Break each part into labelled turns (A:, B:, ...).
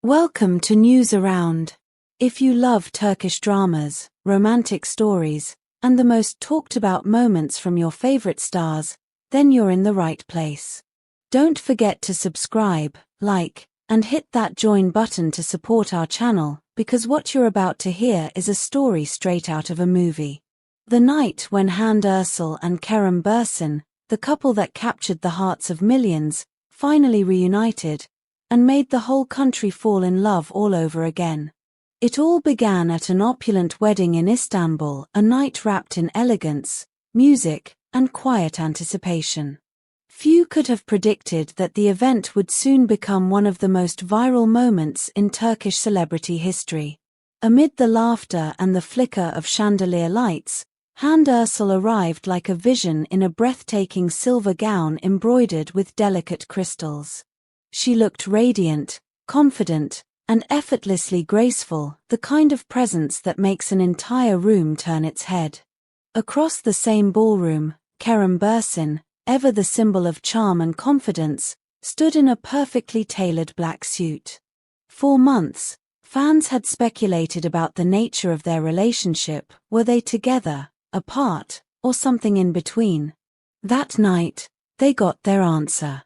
A: Welcome to News Around. If you love Turkish dramas, romantic stories, and the most talked about moments from your favorite stars, then you're in the right place. Don't forget to subscribe, like, and hit that join button to support our channel, because what you're about to hear is a story straight out of a movie. The night when Hande Erçel and Kerem Bürsin, the couple that captured the hearts of millions, finally reunited, and made the whole country fall in love all over again. It all began at an opulent wedding in Istanbul, a night wrapped in elegance, music, and quiet anticipation. Few could have predicted that the event would soon become one of the most viral moments in Turkish celebrity history. Amid the laughter and the flicker of chandelier lights, Hande Erçel arrived like a vision in a breathtaking silver gown embroidered with delicate crystals. She looked radiant, confident, and effortlessly graceful, the kind of presence that makes an entire room turn its head. Across the same ballroom, Kerem Bürsin, ever the symbol of charm and confidence, stood in a perfectly tailored black suit. For months, fans had speculated about the nature of their relationship. Were they together, apart, or something in between? That night, they got their answer.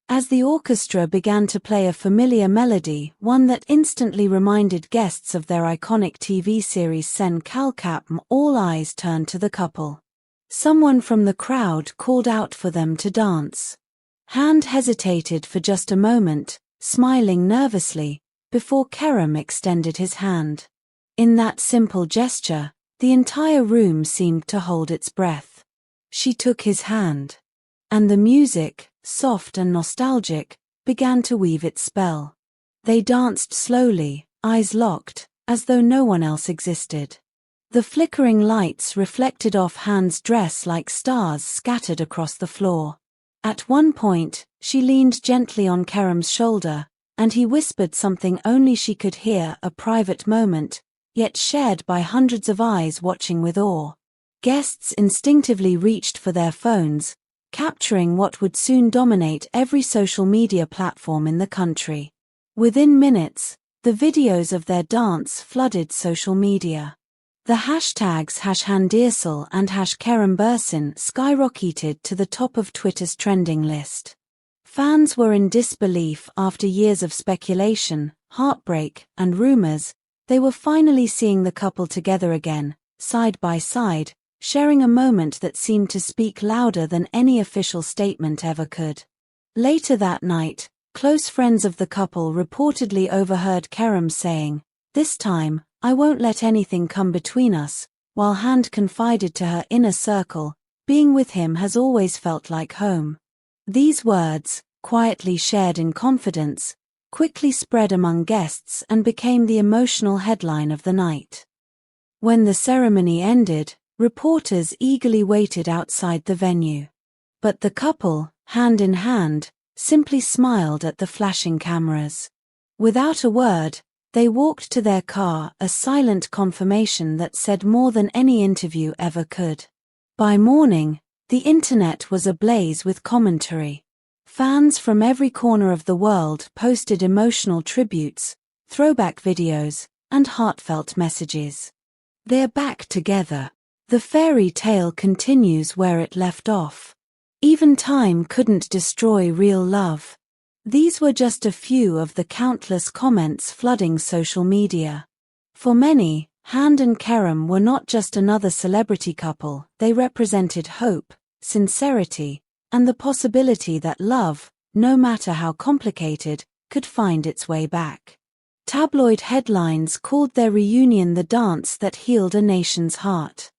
A: As the orchestra began to play a familiar melody, one that instantly reminded guests of their iconic TV series Sen Kalkapm, all eyes turned to the couple. Someone from the crowd called out for them to dance. Hande hesitated for just a moment, smiling nervously, before Kerem extended his hand. In that simple gesture, the entire room seemed to hold its breath. She took his hand. And the music, soft and nostalgic, began to weave its spell. They danced slowly, eyes locked, as though no one else existed. The flickering lights reflected off Hande's dress like stars scattered across the floor. At one point, she leaned gently on Kerem's shoulder, and he whispered something only she could hear, a private moment, yet shared by hundreds of eyes watching with awe. Guests instinctively reached for their phones, capturing what would soon dominate every social media platform in the country. Within minutes, the videos of their dance flooded social media. The hashtags #HandeErçel and #KeremBürsin skyrocketed to the top of Twitter's trending list. Fans were in disbelief. After years of speculation, heartbreak, and rumors, they were finally seeing the couple together again, side by side, sharing a moment that seemed to speak louder than any official statement ever could. Later that night, close friends of the couple reportedly overheard Kerem saying, "This time, I won't let anything come between us," while Hande confided to her inner circle, "Being with him has always felt like home." These words, quietly shared in confidence, quickly spread among guests and became the emotional headline of the night. When the ceremony ended, reporters eagerly waited outside the venue. But the couple, hand in hand, simply smiled at the flashing cameras. Without a word, they walked to their car, a silent confirmation that said more than any interview ever could. By morning, the internet was ablaze with commentary. Fans from every corner of the world posted emotional tributes, throwback videos, and heartfelt messages. They're back together. The fairy tale continues where it left off. Even time couldn't destroy real love. These were just a few of the countless comments flooding social media. For many, Hande and Kerem were not just another celebrity couple, they represented hope, sincerity, and the possibility that love, no matter how complicated, could find its way back. Tabloid headlines called their reunion the dance that healed a nation's heart.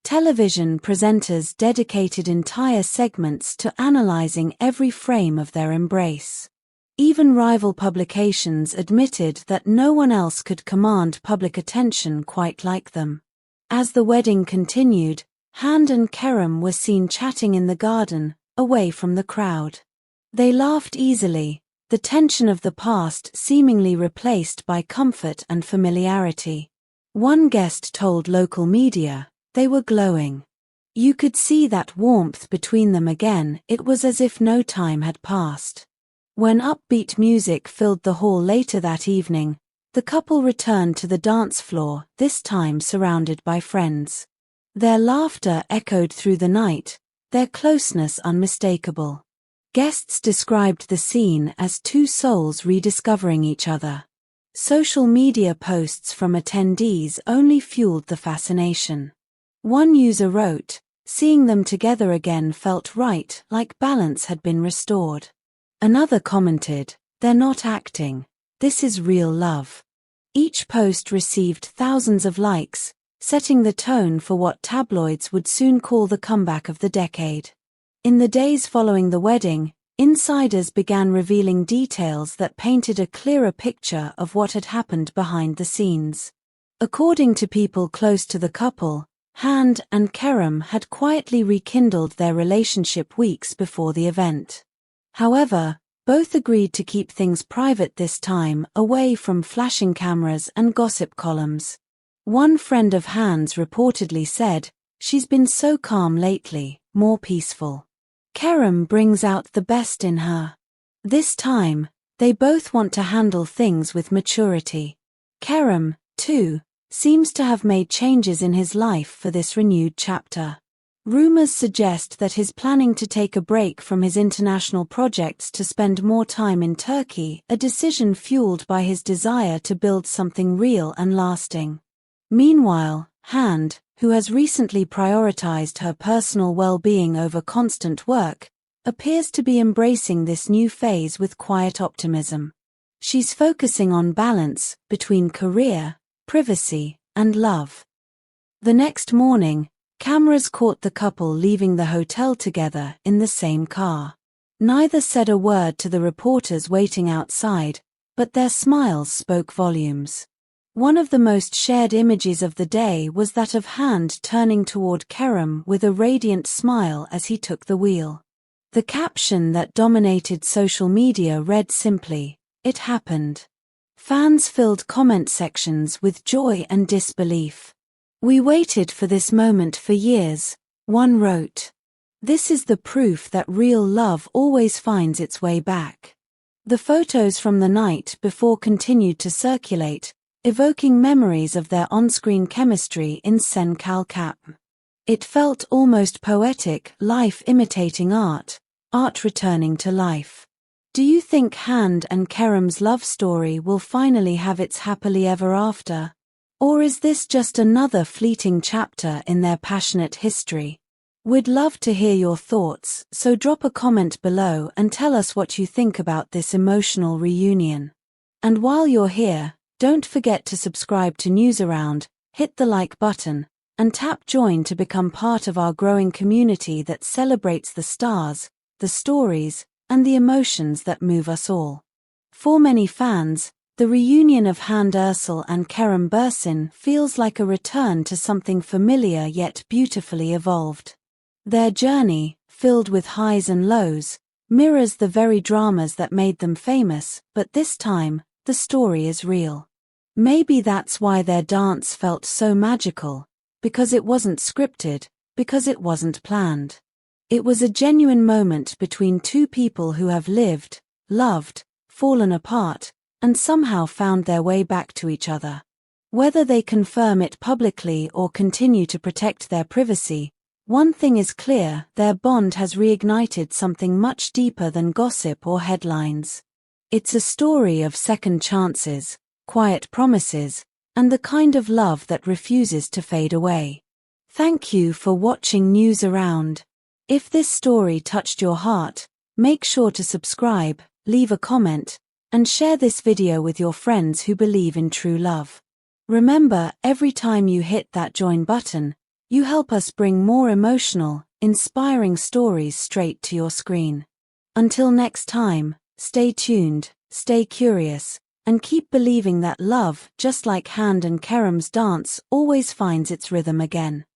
A: Television presenters dedicated entire segments to analyzing every frame of their embrace. Even rival publications admitted that no one else could command public attention quite like them. As the wedding continued, Hande and Kerem were seen chatting in the garden, away from the crowd. They laughed easily, the tension of the past seemingly replaced by comfort and familiarity. One guest told local media, "They were glowing. You could see that warmth between them again. It was as if no time had passed." When upbeat music filled the hall later that evening, the couple returned to the dance floor, this time surrounded by friends. Their laughter echoed through the night, their closeness unmistakable. Guests described the scene as two souls rediscovering each other. Social media posts from attendees only fueled the fascination. One user wrote, "Seeing them together again felt right, like balance had been restored." Another commented, "They're not acting. This is real love." Each post received thousands of likes, setting the tone for what tabloids would soon call the comeback of the decade. In the days following the wedding, insiders began revealing details that painted a clearer picture of what had happened behind the scenes. According to people close to the couple, Hande and Kerem had quietly rekindled their relationship weeks before the event. However, both agreed to keep things private this time, away from flashing cameras and gossip columns. One friend of Hande's reportedly said, "She's been so calm lately, more peaceful. Kerem brings out the best in her." This time, they both want to handle things with maturity. Kerem, too, seems to have made changes in his life for this renewed chapter. Rumors suggest that he's planning to take a break from his international projects to spend more time in Turkey, a decision fueled by his desire to build something real and lasting. Meanwhile, Hande, who has recently prioritized her personal well-being over constant work, appears to be embracing this new phase with quiet optimism. She's focusing on balance between career, privacy, and love. The next morning, cameras caught the couple leaving the hotel together in the same car. Neither said a word to the reporters waiting outside, but their smiles spoke volumes. One of the most shared images of the day was that of Hande turning toward Kerem with a radiant smile as he took the wheel. The caption that dominated social media read simply, "It happened." Fans filled comment sections with joy and disbelief. "We waited for this moment for years," one wrote. "This is the proof that real love always finds its way back." The photos from the night before continued to circulate, evoking memories of their on-screen chemistry in Sen Kalkap. It felt almost poetic, life imitating art, art returning to life. Do you think Hande and Kerem's love story will finally have its happily ever after? Or is this just another fleeting chapter in their passionate history? We'd love to hear your thoughts, so drop a comment below and tell us what you think about this emotional reunion. And while you're here, don't forget to subscribe to Newsaround, hit the like button, and tap join to become part of our growing community that celebrates the stars, the stories, and the emotions that move us all. For many fans, the reunion of Hande Erçel and Kerem Bürsin feels like a return to something familiar yet beautifully evolved. Their journey, filled with highs and lows, mirrors the very dramas that made them famous, but this time, the story is real. Maybe that's why their dance felt so magical, because it wasn't scripted, because it wasn't planned. It was a genuine moment between two people who have lived, loved, fallen apart, and somehow found their way back to each other. Whether they confirm it publicly or continue to protect their privacy, one thing is clear: their bond has reignited something much deeper than gossip or headlines. It's a story of second chances, quiet promises, and the kind of love that refuses to fade away. Thank you for watching Newsaround. If this story touched your heart, make sure to subscribe, leave a comment, and share this video with your friends who believe in true love. Remember, every time you hit that join button, you help us bring more emotional, inspiring stories straight to your screen. Until next time, stay tuned, stay curious, and keep believing that love, just like Hande and Kerem's dance, always finds its rhythm again.